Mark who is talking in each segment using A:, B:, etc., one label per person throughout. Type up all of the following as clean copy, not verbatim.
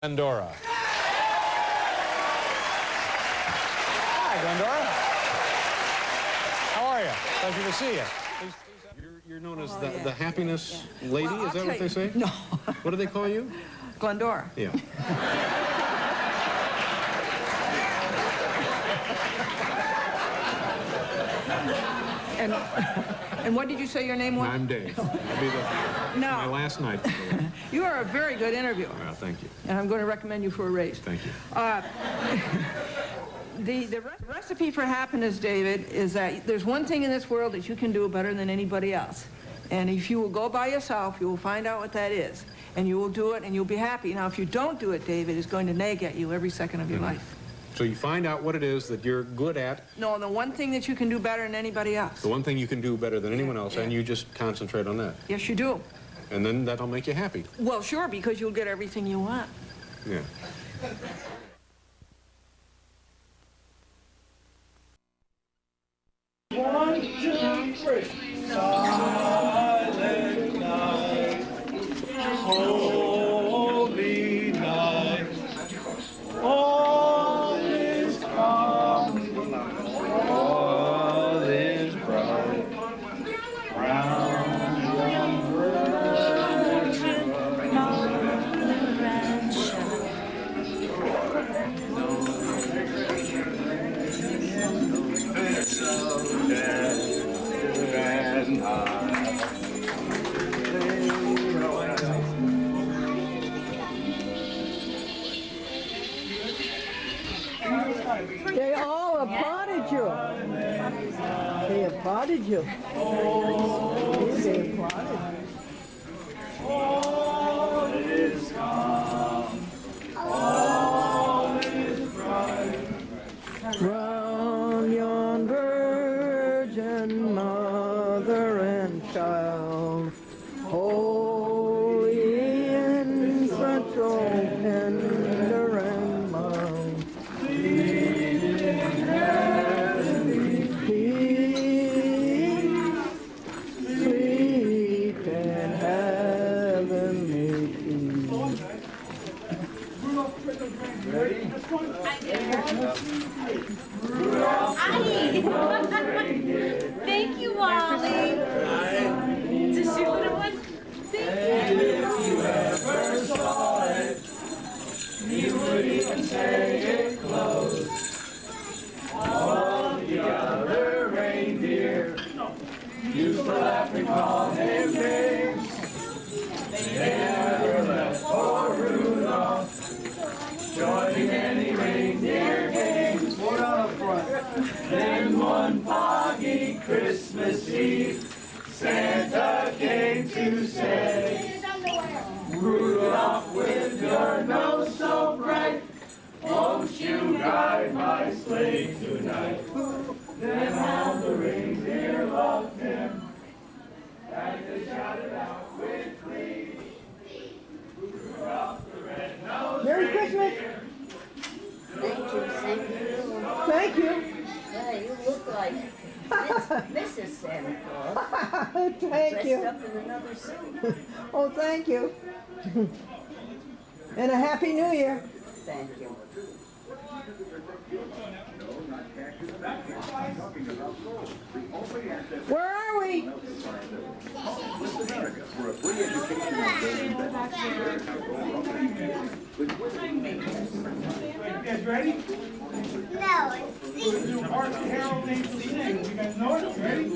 A: Glendora. Hi, Glendora. How are you? Pleasure to see you. You're known as the happiness lady,
B: Well,
A: is that what they say?
B: No.
A: What do they call you?
B: Glendora.
A: Yeah.
B: And what did you say your name was?
A: I'm Dave. That'll be my last night.
B: You are a very good interviewer.
A: Well, thank you.
B: And I'm going to recommend you for a raise.
A: Thank you.
B: The recipe for happiness, David, is that there's one thing in this world that you can do better than anybody else. And if you will go by yourself, you will find out what that is. And you will do it, and you'll be happy. Now, if you don't do it, David, it's going to nag at you every second of your life.
A: So you find out what it is that you're good at.
B: No, the one thing that you can do better than anybody else.
A: The one thing you can do better than anyone else, and you just concentrate on that.
B: Yes, you do.
A: And then that'll make you happy.
B: Well, sure, because you'll get everything you want.
A: Yeah.
C: One, two, three. Silent night, holy night, all is calm, all is bright, round young virgin, and
B: They all applauded you. They applauded you. They applauded you.
C: all is calm, all is bright.
B: Round yon virgin mother and child, holy infant, so tender and mild. Peace, sweet and heavenly peace.
D: Thank you, Wally. Is this your little one? Thank you.
C: If you ever saw it, you would even say it close. All the other reindeer used to laugh and call him names. They never left for Rudolph, joining any reindeer games. Then one foggy Christmas Eve, Santa came to say, Rudolph, with your nose so bright, won't you guide my sleigh tonight? Then all the reindeer loved him, as they shouted out with glee, Rudolph the red-nosed
B: Merry Christmas.
E: Thank you, thank you.
B: Thank you.
E: Yeah, you look like Mrs. Santa Claus,
B: Thank
E: dressed
B: you.
E: up in another suit.
B: Oh, thank you. And a Happy New Year.
E: Thank you.
B: Where are we?
C: You guys ready?
F: No, it's
C: Do Art Carol needs to sing. You guys know it? Ready?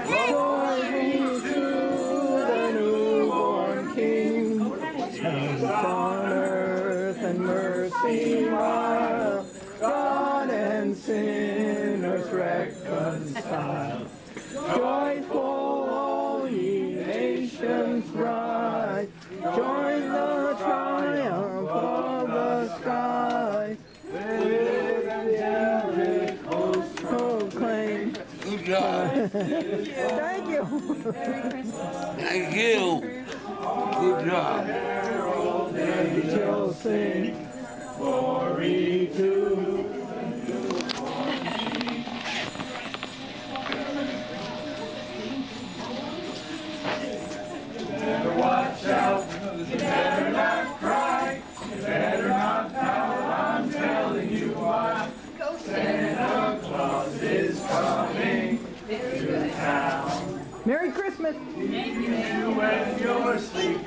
B: Glory to the newborn King. Peace on earth and mercy mild. God and sinners reconciled. Joyful all ye nations rise. Join the triumph of the skies. With angelic hosts proclaim.
G: Good job.
B: Thank you.
G: Thank you. Good job.
C: Angels sing, glory to
B: Christmas.
C: When you're sleeping,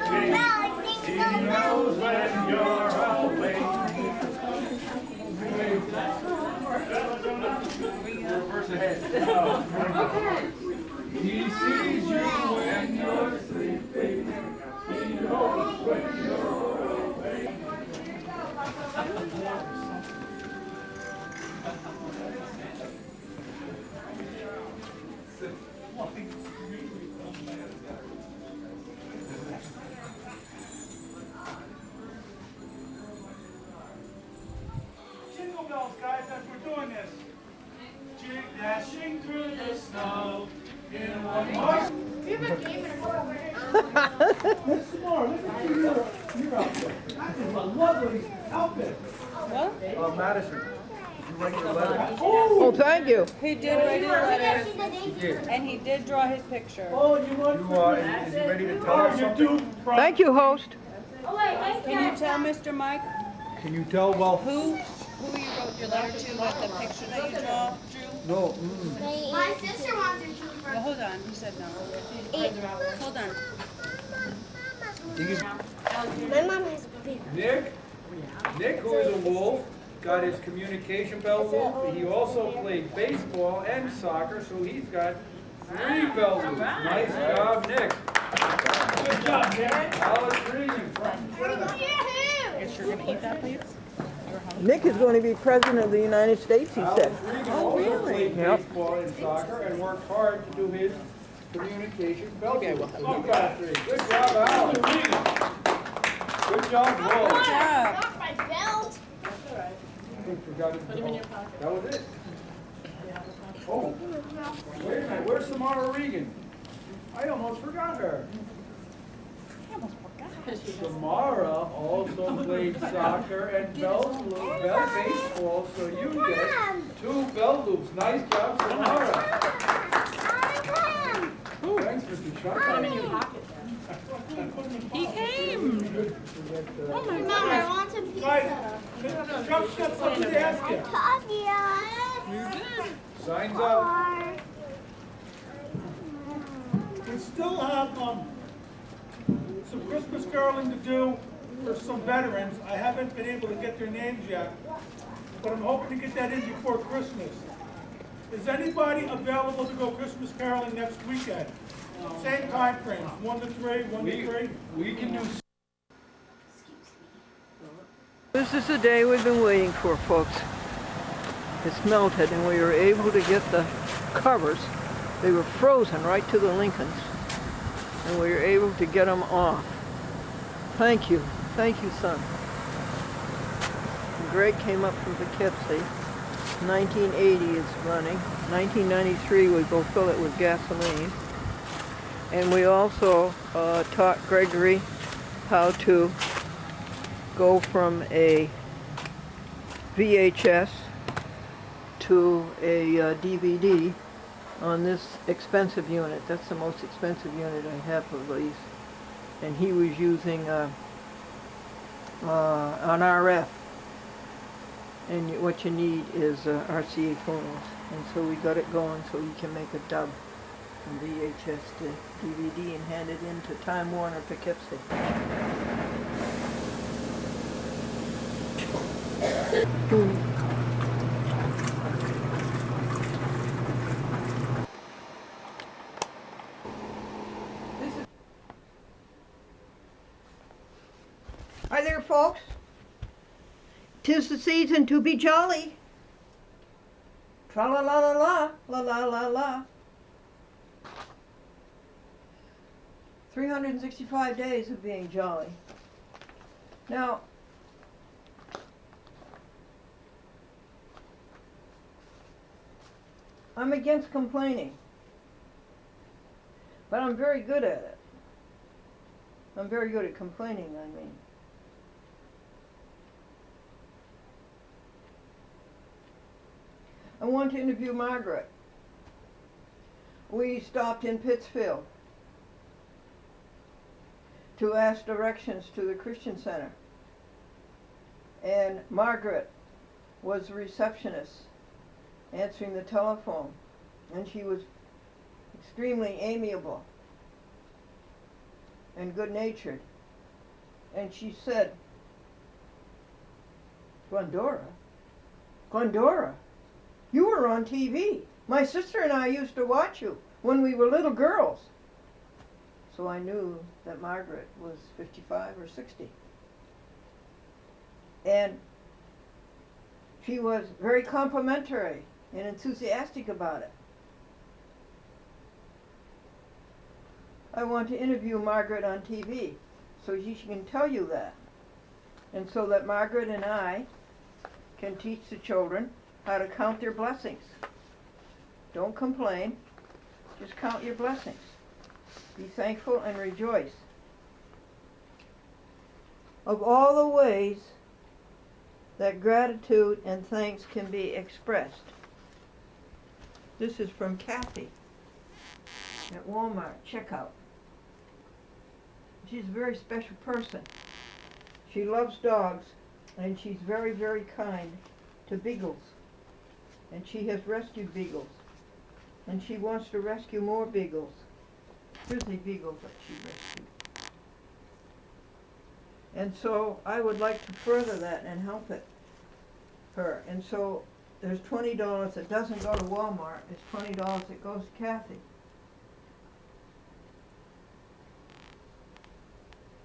C: he knows when you're awake. Reverse ahead. He sees you when you're sleeping. He knows when you're awake. Jingle bells, guys, as we're doing this. Jig dashing through the snow in one horse. Some more. Look at your outfit. That is a lovely outfit. Madison, you write your letter.
B: Oh, thank you.
D: He did write a letter, and he did draw his picture.
C: Oh, you want? Is he ready to tell us something?
B: Thank you, host.
D: Can you tell Mr. Mike
C: Can you tell? Well,
D: who you wrote your letter to with the picture that you drew?
C: no.
F: My sister wants her to
D: Well, hold on. He said no. Hold on.
F: My mom has a big
C: Nick, who is a wolf, got his communication bell loop. He also played baseball and soccer, so he's got 3 bell loops. Nice job, Nick. Good job, Nick. Alex Regan.
B: Nick is going to be president of the United States, he said.
C: Alex Regan also played
B: Yep.
C: baseball and soccer and worked hard to do his communication bell loop. You got 3. Good job, Alex. Good job, Wolf.
D: Good job.
F: Not my belt.
C: Forgot it. That was it. Oh, wait a minute. Where's Samara Regan? I almost forgot her. Samara also played soccer and bell baseball, so you get 2 bell loops. Nice job, Samara. Thanks, Mr. Chuck.
D: He came.
F: Mom, I want some pizza.
C: Chuck's got something to ask you. Signs up. We still have some Christmas caroling to do for some veterans. I haven't been able to get their names yet, but I'm hoping to get that in before Christmas. Is anybody available to go Christmas caroling next weekend? Same time frames, 1 to 3, 1 to 3. We can do.
B: This is the day we've been waiting for, folks. It's melted and we were able to get the covers. They were frozen right to the Lincolns. And we were able to get them off. Thank you. Thank you, son. And Greg came up from Poughkeepsie. 1980 is running. 1993 we go fill it with gasoline. And we also taught Gregory how to go from a VHS to a DVD on this expensive unit. That's the most expensive unit I have of these. And he was using an RF. And what you need is RCA phones. And so we got it going so we can make a dub from VHS to DVD and hand it in to Time Warner Poughkeepsie. Hi there, folks. 'Tis the season to be jolly. Tra-la-la-la-la, la-la-la-la. 365 days of being jolly. Now, I'm against complaining, but I'm very good at it. I'm very good at complaining, I mean. I want to interview Margaret. We stopped in Pittsfield to ask directions to the Christian Center. And Margaret was the receptionist answering the telephone. And she was extremely amiable.
H: and good-natured. And she said, Glendora? Glendora, you were on TV. My sister and I used to watch you when we were little girls. So I knew that Margaret was 55 or 60. And she was very complimentary and enthusiastic about it. I want to interview Margaret on TV so she can tell you that. And so that Margaret and I can teach the children how to count their blessings. Don't complain, just count your blessings. Be thankful and rejoice. Of all the ways that gratitude and thanks can be expressed. This is from Kathy at Walmart checkout. She's a very special person. She loves dogs, and she's very, very kind to beagles. And she has rescued beagles. And she wants to rescue more beagles. Here's a beagle that she rescued. And so I would like to further that and help her. And so there's $20 that doesn't go to Walmart. It's $20 that goes to Kathy.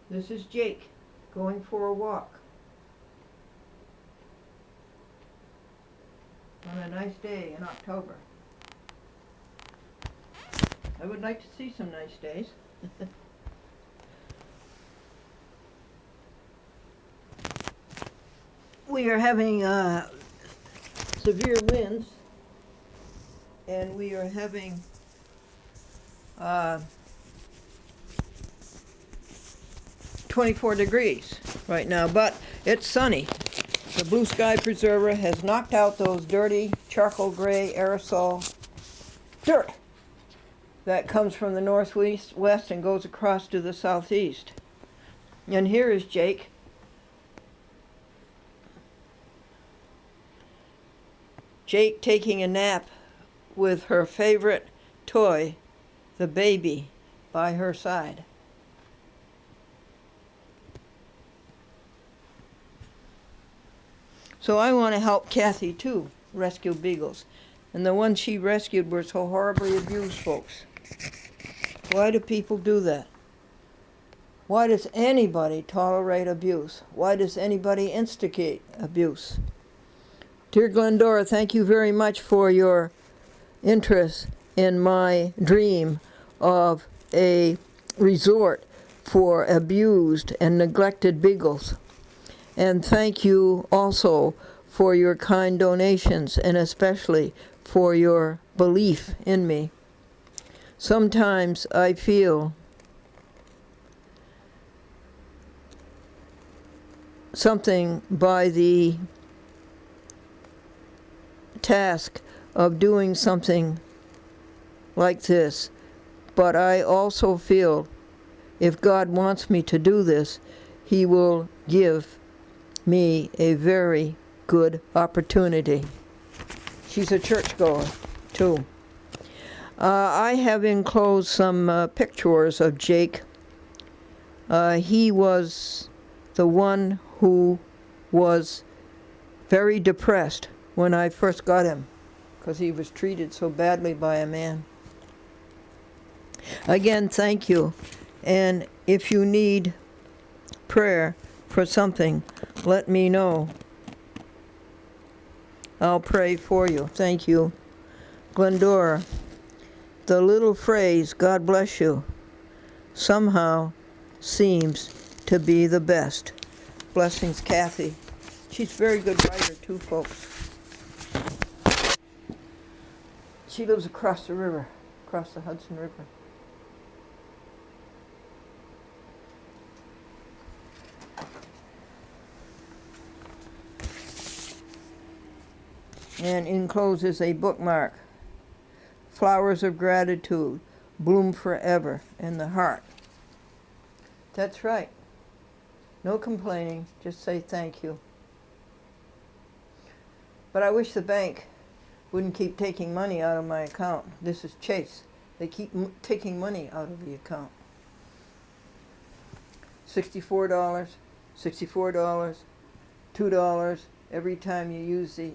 H: This is Jake going for a walk on a nice day in October. I would like to see some nice days. We are having severe winds, and we are having 24 degrees right now, but it's sunny. The blue sky preserver has knocked out those dirty charcoal gray aerosol dirt that comes from the northwest and goes across to the southeast. And here is Jake. Jake taking a nap with her favorite toy, the baby, by her side. So I want to help Kathy too rescue beagles. And the ones she rescued were so horribly abused, folks. Why do people do that? Why does anybody tolerate abuse? Why does anybody instigate abuse? Dear Glendora, thank you very much for your interest in my dream of a resort for abused and neglected beagles. And thank you also for your kind donations, and especially for your belief in me. Sometimes I feel something by the task of doing something like this, but I also feel if God wants me to do this, He will give me a very good opportunity. She's a churchgoer too. I have enclosed some pictures of Jake. He was the one who was very depressed when I first got him, because he was treated so badly by a man. Again, thank you. And if you need prayer for something, let me know. I'll pray for you. Thank you. Glendora, the little phrase, God bless you, somehow seems to be the best. Blessings, Kathy. She's a very good writer too, folks. She lives across the river, across the Hudson River. And enclosed is a bookmark. Flowers of gratitude bloom forever in the heart. That's right. No complaining, just say thank you. But I wish the bank wouldn't keep taking money out of my account. This is Chase. They keep taking money out of the account. $64, $64, $2 every time you use a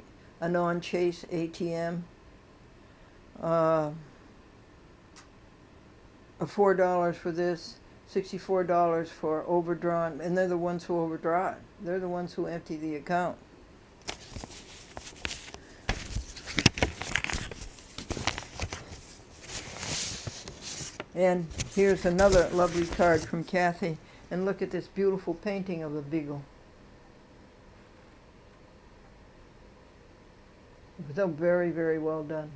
H: non-chase ATM. $4 for this, $64 for overdrawn, and they're the ones who overdraw it. They're the ones who empty the account. And here's another lovely card from Kathy. And look at this beautiful painting of a beagle. It was very, very well done.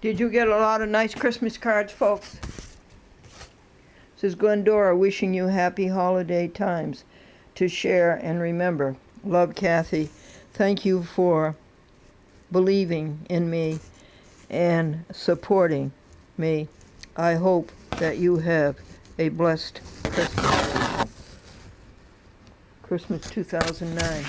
H: Did you get a lot of nice Christmas cards, folks? This is Glendora wishing you happy holiday times to share and remember. Love, Kathy. Thank you for believing in me and supporting me. I hope that you have a blessed Christmas. Christmas 2009.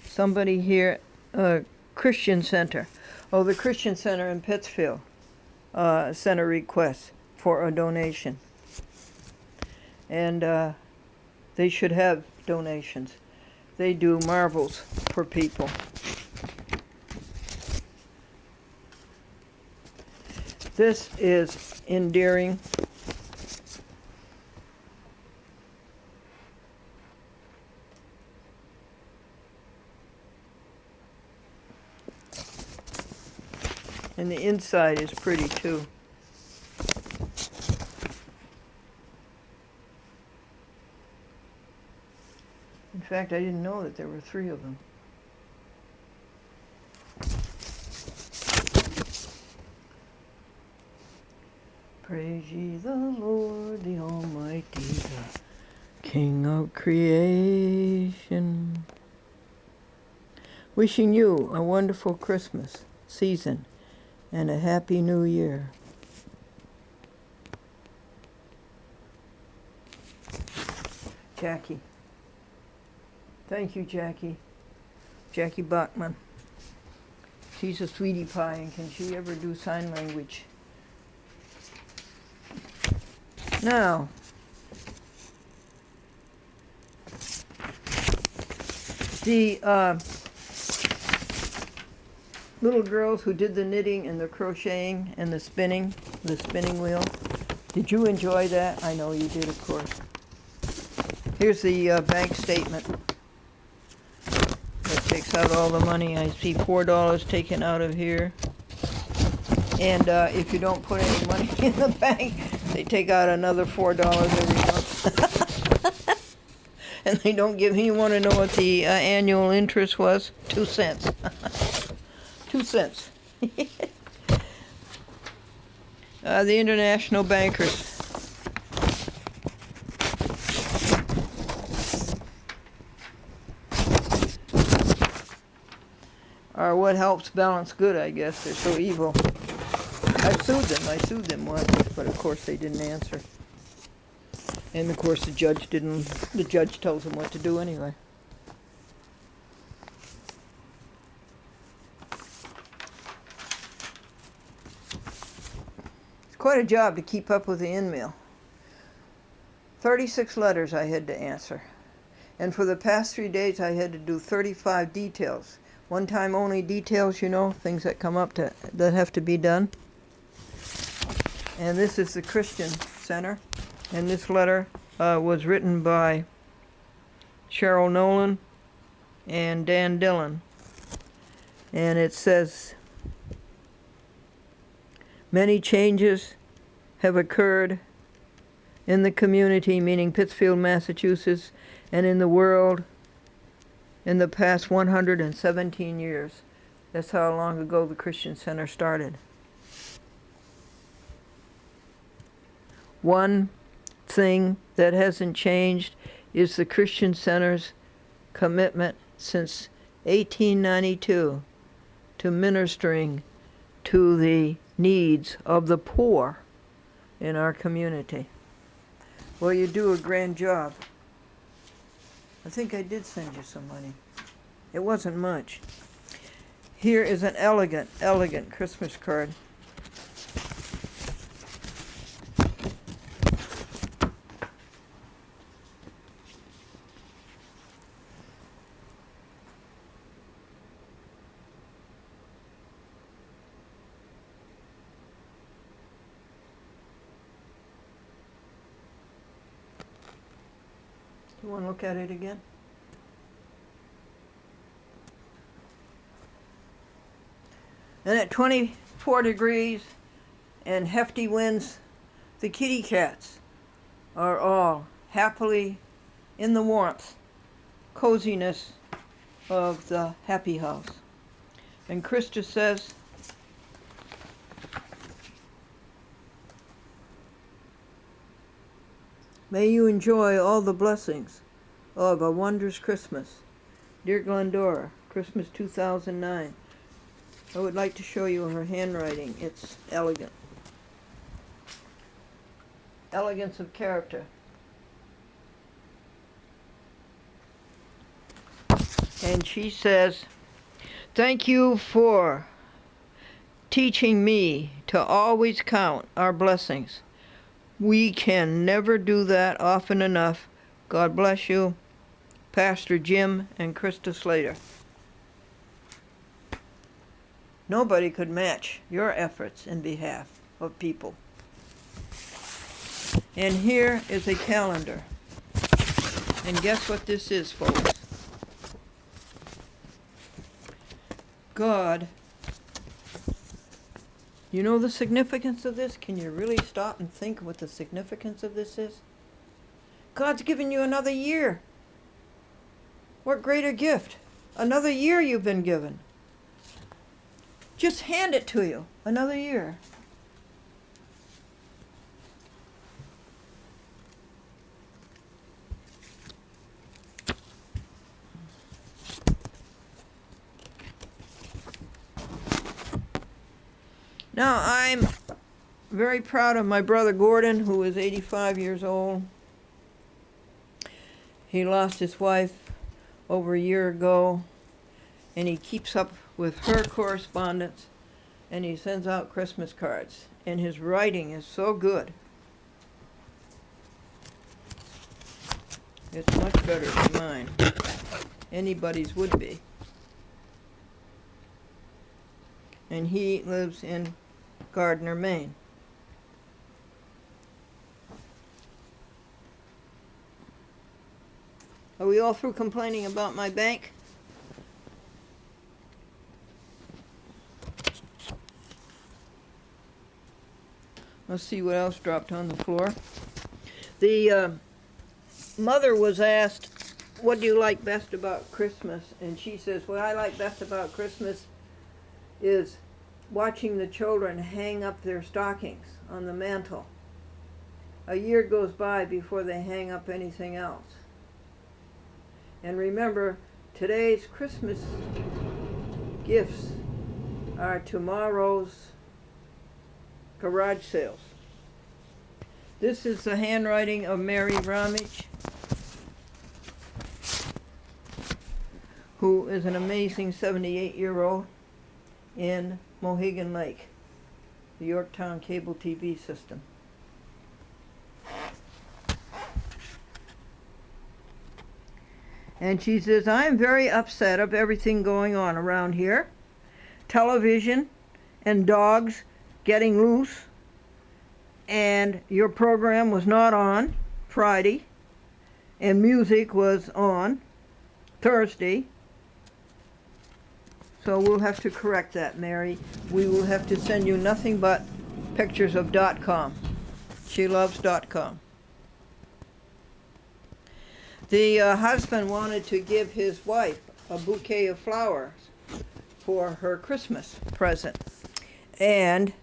H: Somebody here, Christian Center. Oh, the Christian Center in Pittsfield sent a request for a donation. And they should have donations. They do marvels for people. This is endearing. And the inside is pretty too. In fact, I didn't know that there were 3 of them. Praise ye the Lord, the Almighty, the King of creation. Wishing you a wonderful Christmas season and a happy new year. Jackie. Thank you, Jackie. Jackie Bachman. She's a sweetie pie, and can she ever do sign language? Now, the little girls who did the knitting and the crocheting and the spinning wheel. Did you enjoy that? I know you did, of course. Here's the bank statement that takes out all the money. I see $4 taken out of here. And if you don't put any money in the bank, they take out another $4 every month. And they don't give you, want to know what the annual interest was? 2 cents. 2 cents. The international bankers. Are what helps balance good, I guess. They're so evil. I sued them once, but of course they didn't answer. And of course the judge told them what to do anyway. It's quite a job to keep up with the in-mail. 36 letters I had to answer. And for the past 3 days I had to do 35 details. One time only details, you know, things that come up that have to be done. And this is the Christian Center. And this letter was written by Cheryl Nolan and Dan Dillon. And it says, many changes have occurred in the community, meaning Pittsfield, Massachusetts, and in the world in the past 117 years. That's how long ago the Christian Center started. one thing that hasn't changed is the Christian Center's commitment since 1892 to ministering to the needs of the poor in our community. Well, you do a grand job. I think I did send you some money. It wasn't much. Here is an elegant, elegant Christmas card. You want to look at it again? And at 24 degrees and hefty winds, the kitty cats are all happily in the warmth, coziness of the happy house. And Krista says, may you enjoy all the blessings of a wondrous Christmas. Dear Glendora, Christmas 2009. I would like to show you her handwriting. It's elegant. Elegance of character. And she says, thank you for teaching me to always count our blessings. We can never do that often enough. God bless you, Pastor Jim and Krista Slater. Nobody could match your efforts in behalf of people. And here is a calendar. And guess what this is, folks? God, you know the significance of this? Can you really stop and think what the significance of this is? God's given you another year. What greater gift? Another year you've been given. Just hand it to you. Another year. Now, I'm very proud of my brother Gordon, who is 85 years old. He lost his wife over a year ago, and he keeps up with her correspondence, and he sends out Christmas cards, and his writing is so good. It's much better than mine. Anybody's would be. And he lives in Gardner, Maine. Are we all through complaining about my bank? Let's see what else dropped on the floor. The mother was asked, what do you like best about Christmas? And she says, what I like best about Christmas is watching the children hang up their stockings on the mantle. A year goes by before they hang up anything else. And remember, today's Christmas gifts are tomorrow's garage sales. This is the handwriting of Mary Ramage, who is an amazing 78-year-old in Mohegan Lake, the Yorktown cable TV system. And she says, I'm very upset of everything going on around here. Television and dogs getting loose, and your program was not on Friday, and music was on Thursday. So we'll have to correct that, Mary. We will have to send you nothing but pictures of .com. She loves .com. The husband wanted to give his wife a bouquet of flowers for her Christmas present. And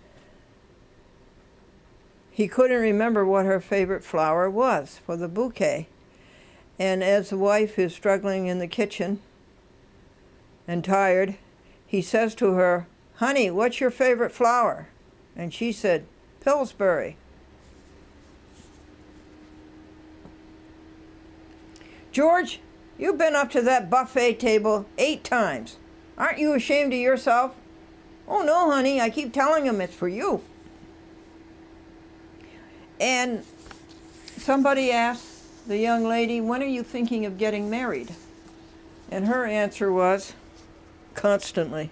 H: he couldn't remember what her favorite flower was for the bouquet. And as the wife is struggling in the kitchen and tired, he says to her, "Honey, what's your favorite flower?" And she said, "Pillsbury." "George, you've been up to that buffet table 8 times. Aren't you ashamed of yourself?" "Oh, no, honey, I keep telling him it's for you." And somebody asked the young lady, "When are you thinking of getting married?" And her answer was, "Constantly."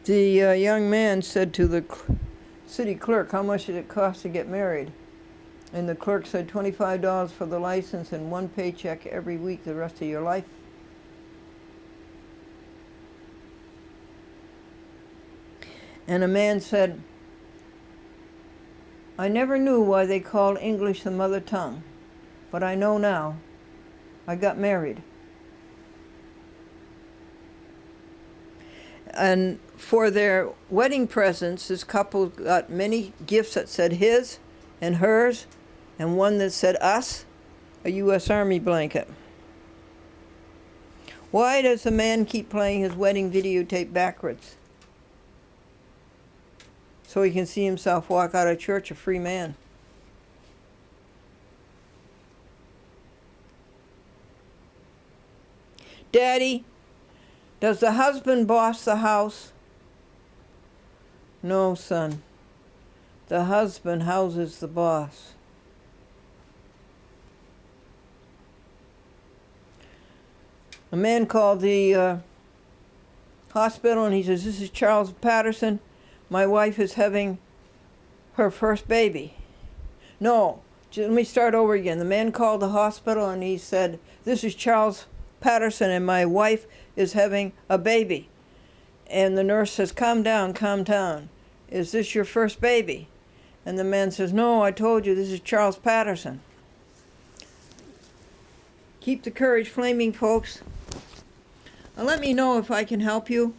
H: The young man said to the city clerk, "How much did it cost to get married?" And the clerk said, $25 for the license and 1 paycheck every week the rest of your life. And a man said, "I never knew why they called English the mother tongue, but I know now. I got married." And for their wedding presents, this couple got many gifts that said his and hers, and one that said us, a U.S. Army blanket. Why does the man keep playing his wedding videotape backwards? So he can see himself walk out of church a free man. Daddy, does the husband boss the house? No, son. The husband houses the boss. A man called the hospital and he says, "This is Charles Patterson. My wife is having her first baby." No, let me start over again. The man called the hospital and he said, "This is Charles Patterson and my wife is having a baby." And the nurse says, calm down. "Is this your first baby?" And the man says, "No, I told you, this is Charles Patterson." Keep the courage flaming, folks. Let me know if I can help you.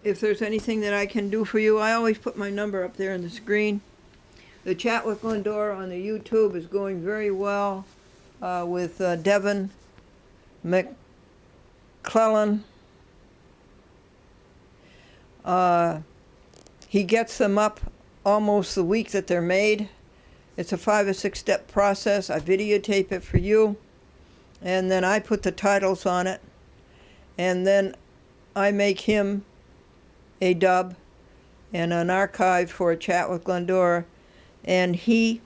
H: If there's anything that I can do for you, I always put my number up there on the screen. The Chat with Glendora on the YouTube is going very well with Devin McClellan. He gets them up almost the week that they're made. It's a 5 or 6 step process. I videotape it for you, and then I put the titles on it, and then I make him a dub and an archive for a Chat with Glendora, and he,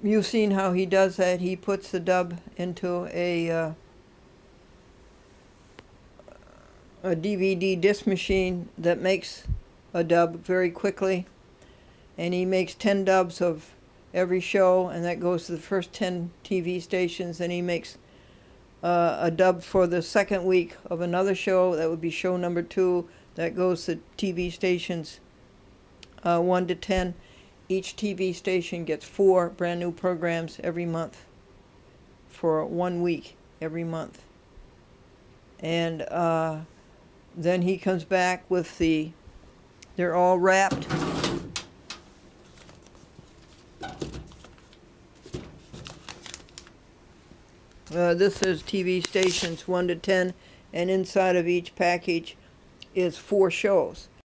H: you've seen how he does that. He puts the dub into a DVD disc machine that makes a dub very quickly, and he makes 10 dubs of every show, and that goes to the first 10 TV stations. And he makes a dub for the second week of another show. That would be show number 2. That goes to TV stations 1 to 10. Each TV station gets 4 brand new programs every month for 1 week every month. And then he comes back with they're all wrapped. This is TV stations 1 to 10, and inside of each package is 4 shows.